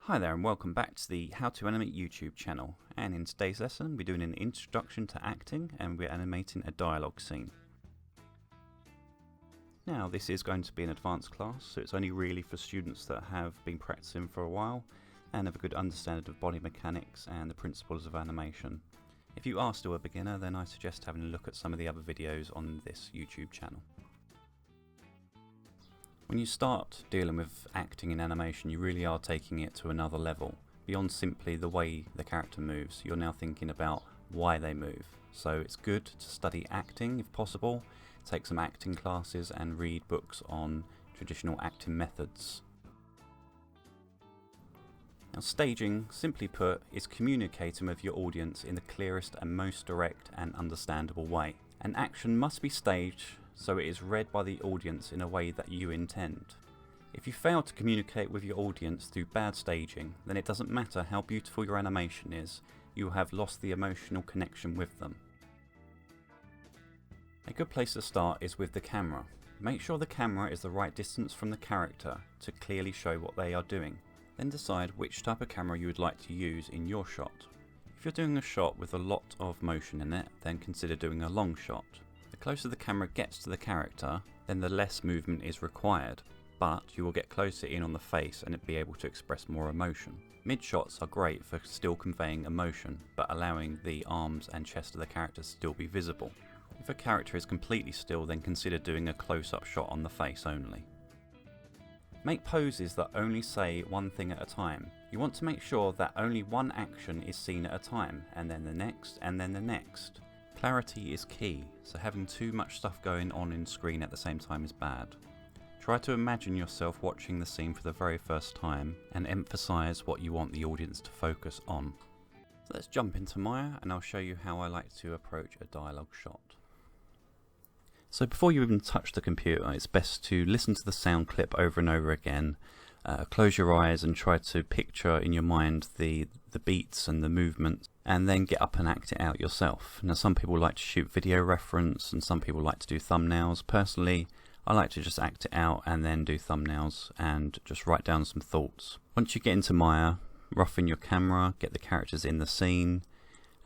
Hi there and welcome back to the How to Animate YouTube channel, and in today's lesson we're doing an introduction to acting and we're animating a dialogue scene. Now this is going to be an advanced class, so it's only really for students that have been practicing for a while and have a good understanding of body mechanics and the principles of animation. If you are still a beginner, then I suggest having a look at some of the other videos on this YouTube channel. When you start dealing with acting in animation, you really are taking it to another level. Beyond simply the way the character moves, you're now thinking about why they move. So it's good to study acting if possible, take some acting classes and read books on traditional acting methods. Now staging, simply put, is communicating with your audience in the clearest and most direct and understandable way. An action must be staged so it is read by the audience in a way that you intend. If you fail to communicate with your audience through bad staging, then it doesn't matter how beautiful your animation is, you will have lost the emotional connection with them. A good place to start is with the camera. Make sure the camera is the right distance from the character to clearly show what they are doing. Then decide which type of camera you would like to use in your shot. If you're doing a shot with a lot of motion in it, then consider doing a long shot. The closer the camera gets to the character, then the less movement is required, but you will get closer in on the face and it be able to express more emotion. Mid shots are great for still conveying emotion, but allowing the arms and chest of the character to still be visible. If a character is completely still, then consider doing a close-up shot on the face only. Make poses that only say one thing at a time. You want to make sure that only one action is seen at a time, and then the next, and then the next. Clarity is key, so having too much stuff going on in screen at the same time is bad. Try to imagine yourself watching the scene for the very first time and emphasize what you want the audience to focus on. So let's jump into Maya and I'll show you how I like to approach a dialogue shot. So before you even touch the computer, it's best to listen to the sound clip over and over again. Close your eyes and try to picture in your mind the beats and the movements, and then get up and act it out yourself. Now some people like to shoot video reference and some people like to do thumbnails. Personally, I like to just act it out and then do thumbnails and just write down some thoughts. Once you get into Maya, roughen your camera, get the characters in the scene,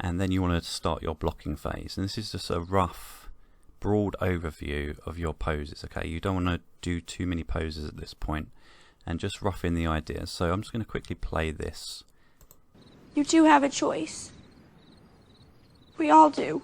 and then you want to start your blocking phase. And this is just a rough, broad overview of your poses, okay? You don't want to do too many poses at this point, and just rough in the ideas. So I'm just going to quickly play this. You do have a choice. We all do.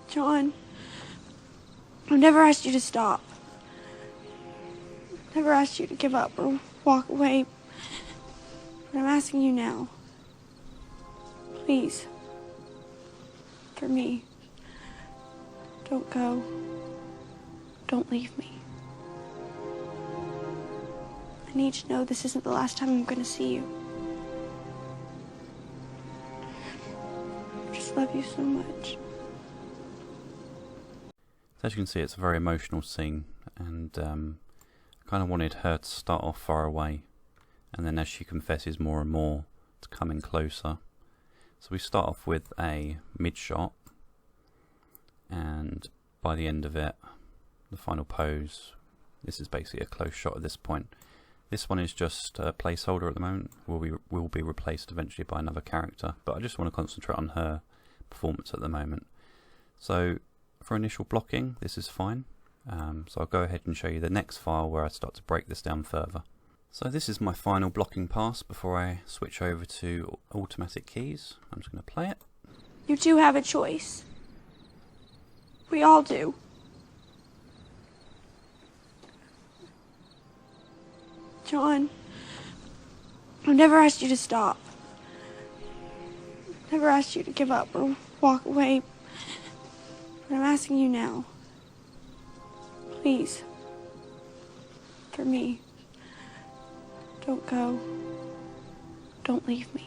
John, I've never asked you to stop. Never asked you to give up or walk away. But I'm asking you now. Please. For me. Don't go. Don't leave me. I need to know this isn't the last time I'm going to see you. I just love you so much. As you can see, it's a very emotional scene, and I kind of wanted her to start off far away, and then as she confesses more and more, to coming closer. So we start off with a mid shot, and by the end of it, the final pose, this is basically a close shot at this point. This one is just a placeholder at the moment, will be replaced eventually by another character, but I just want to concentrate on her performance at the moment. So for initial blocking, this is fine. So I'll go ahead and show you the next file where I start to break this down further. So this is my final blocking pass before I switch over to automatic keys. I'm just going to play it. You do have a choice. We all do. John, I've never asked you to stop. Never asked you to give up or walk away. But I'm asking you now. Please. For me. Don't go. Don't leave me.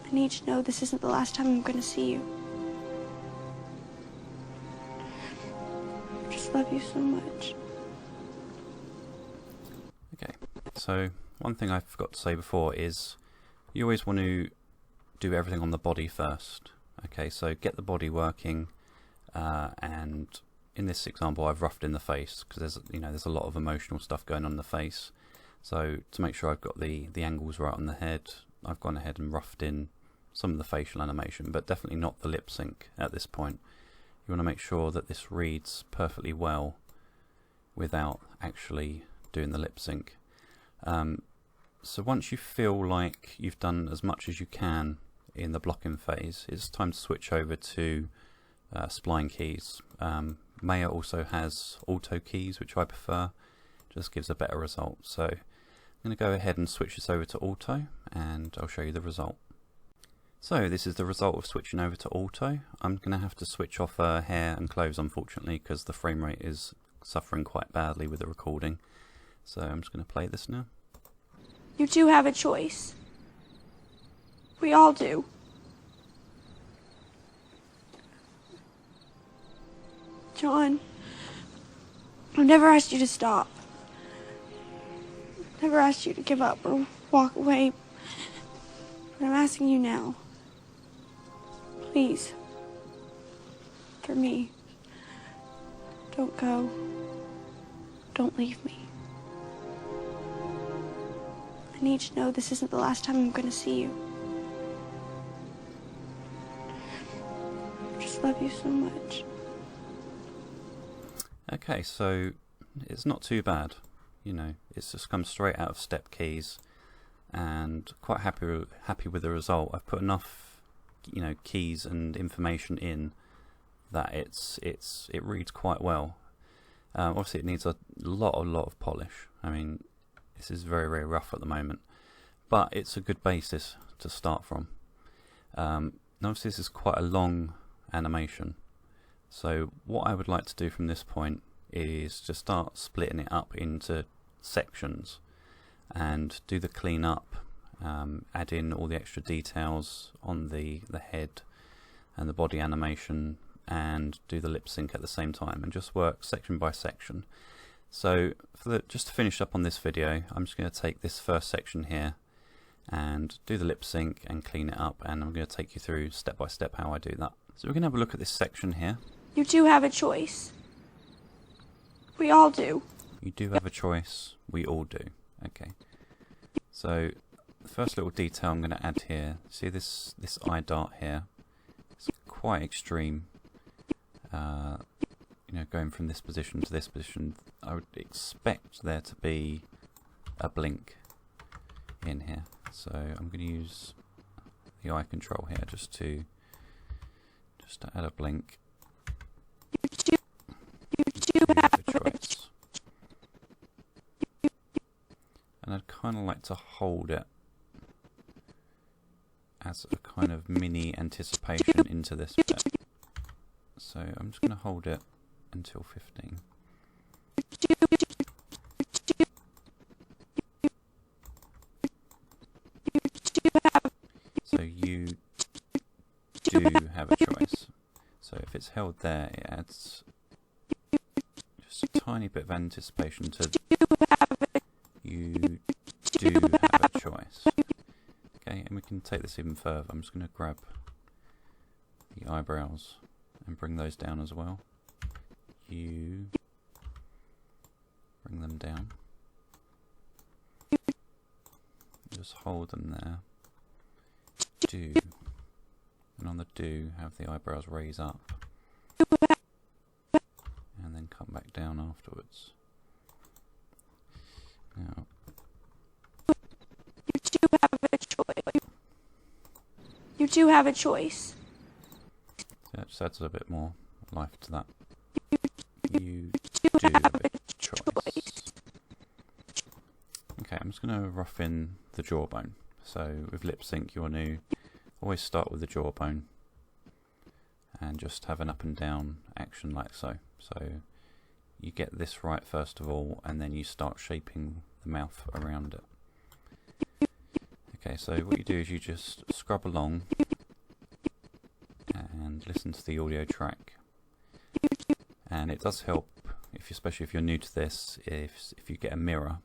I need to know this isn't the last time I'm going to see you. I just love you so much. Okay, so one thing I forgot to say before is you always want to do everything on the body first. Okay, so get the body working, and in this example I've roughed in the face because there's a lot of emotional stuff going on in the face. So to make sure I've got the angles right on the head, I've gone ahead and roughed in some of the facial animation, but definitely not the lip sync at this point. You want to make sure that this reads perfectly well without actually doing the lip sync. So once you feel like you've done as much as you can in the blocking phase, it's time to switch over to spline keys. Maya also has auto keys, which I prefer, just gives a better result. So I'm going to go ahead and switch this over to auto, and I'll show you the result. So this is the result of switching over to auto. I'm going to have to switch off hair and clothes, unfortunately, because the frame rate is suffering quite badly with the recording. So I'm just going to play this now. You do have a choice. We all do. John, I've never asked you to stop. Never asked you to give up or walk away. But I'm asking you now. Please. For me. Don't go. Don't leave me. I need to know this isn't the last time I'm going to see you. I just love you so much. Okay, so it's not too bad. It's just come straight out of step keys, and quite happy with the result. I've put enough keys and information in that it reads quite well. Obviously it needs a lot of polish. I mean, this is very, very rough at the moment, but it's a good basis to start from. Obviously this is quite a long animation, so what I would like to do from this point is just start splitting it up into sections and do the clean up, add in all the extra details on the head and the body animation, and do the lip sync at the same time, and just work section by section. So just to finish up on this video, I'm just going to take this first section here and do the lip sync and clean it up, and I'm going to take you through step by step how I do that. So we're going to have a look at this section here. You do have a choice. We all do. You do have a choice. We all do. Okay. So the first little detail I'm going to add here, see this eye dart here? It's quite extreme. Going from this position to this position, I would expect there to be a blink in here. So I'm going to use the eye control here just to add a blink. You do have a choice. And I'd kind of like to hold it as a kind of mini anticipation into this bit. So I'm just going to hold it until 15. So you do have a choice. So if it's held there, it adds just a tiny bit of anticipation to you do have a choice. Okay, and we can take this even further. I'm just going to grab the eyebrows and bring those down as well. You bring them down. Just hold them there. Do. And on the do, have the eyebrows raise up. And then come back down afterwards. Now, you do have a choice. You do have a choice. So that just adds a bit more life to that. You do have a choice. Okay, I'm just going to rough in the jawbone. So with lip sync, you want to always start with the jawbone and just have an up and down action like so. So you get this right first of all, and then you start shaping the mouth around it. Okay, so what you do is you just scrub along and listen to the audio track. And it does help, especially if you're new to this, if you get a mirror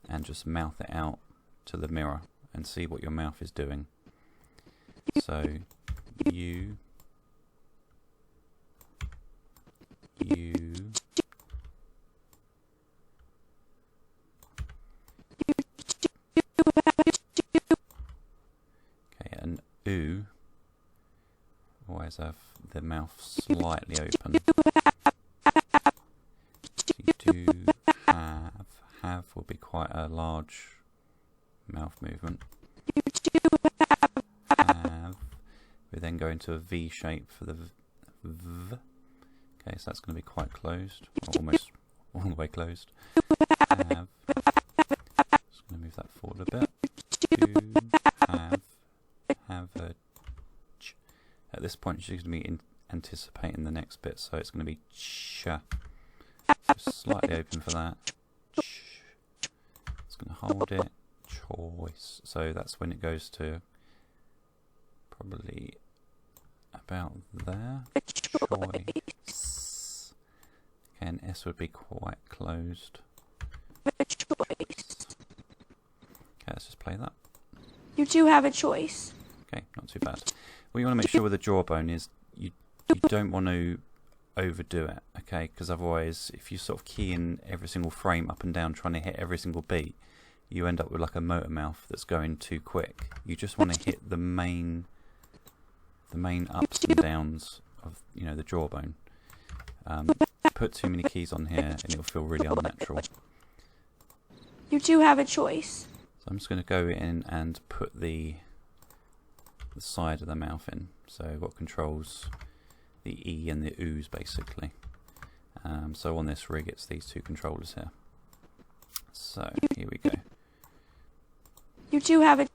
and just mouth it out to the mirror and see what your mouth is doing. So you U. Okay, and oo. Always have the mouth slightly open. So you do have. Have will be quite a large mouth movement. Have. We then go into a V shape for the V. Okay, so that's going to be quite closed, or almost all the way closed. Have. Just going to move that forward a bit. Do have a ch. At this point, she's going to be anticipating the next bit, so it's going to be ch. So slightly open for that. Ch. It's going to hold it. Choice. So that's when it goes to probably about there. Choice. Okay, and S would be quite closed. Okay, let's just play that. You do have a choice. Okay, not too bad. What you want to make sure with the jawbone is you don't want to overdo it, okay? Because otherwise, if you sort of key in every single frame up and down trying to hit every single beat, you end up with like a motor mouth that's going too quick. You just want to hit the main ups and downs of, you know, the jawbone. Put too many keys on here and it'll feel really unnatural. You do have a choice. So I'm just going to go in and put the side of the mouth in. So what controls the E and the O's basically. So on this rig it's these two controllers here. So here we go. You do have a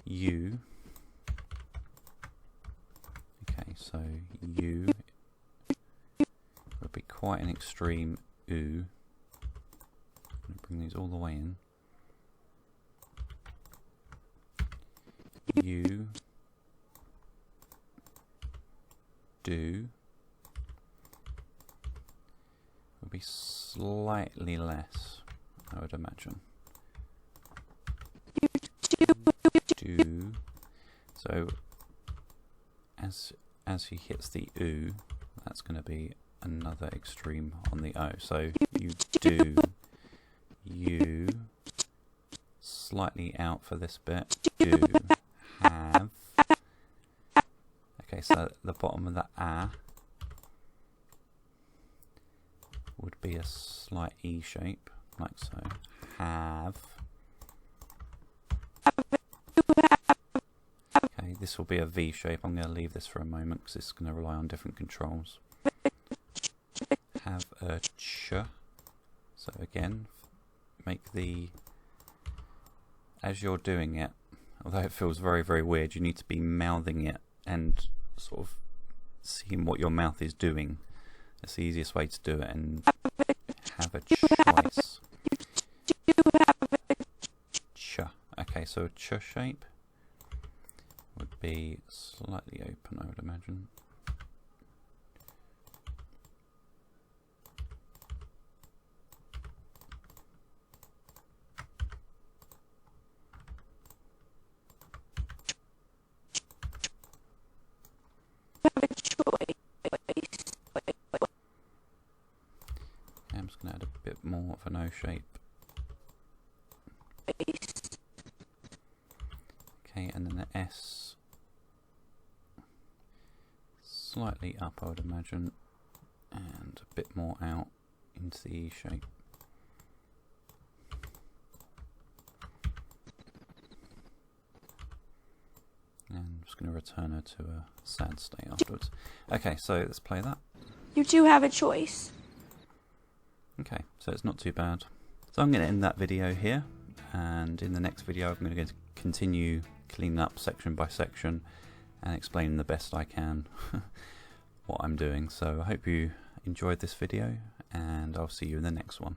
U. Okay, so U would be quite an extreme oo. I'm going to bring these all the way in. U. Do. Would be slightly less, I would imagine. Do. So as he hits the oo, that's going to be another extreme on the O. So you do, you, slightly out for this bit, do, have. Okay, so at the bottom of the A would be a slight E shape, like so. Have. Okay, this will be a V shape. I'm going to leave this for a moment because it's going to rely on different controls. Have a ch. So again, make the, as you're doing it, although it feels very, very weird, you need to be mouthing it and sort of seeing what your mouth is doing. That's the easiest way to do it. And have a choice. Ch. Okay, so a ch shape would be slightly open, I would imagine. I'm just going to add a bit more of an O shape. Okay, and then the S slightly up, I would imagine, and a bit more out into the E shape. And I'm just going to return her to a sad state afterwards. Okay, so let's play that. You do have a choice. Okay, so it's not too bad. So I'm going to end that video here, and in the next video I'm going to continue cleaning up section by section and explaining the best I can what I'm doing. So I hope you enjoyed this video, and I'll see you in the next one.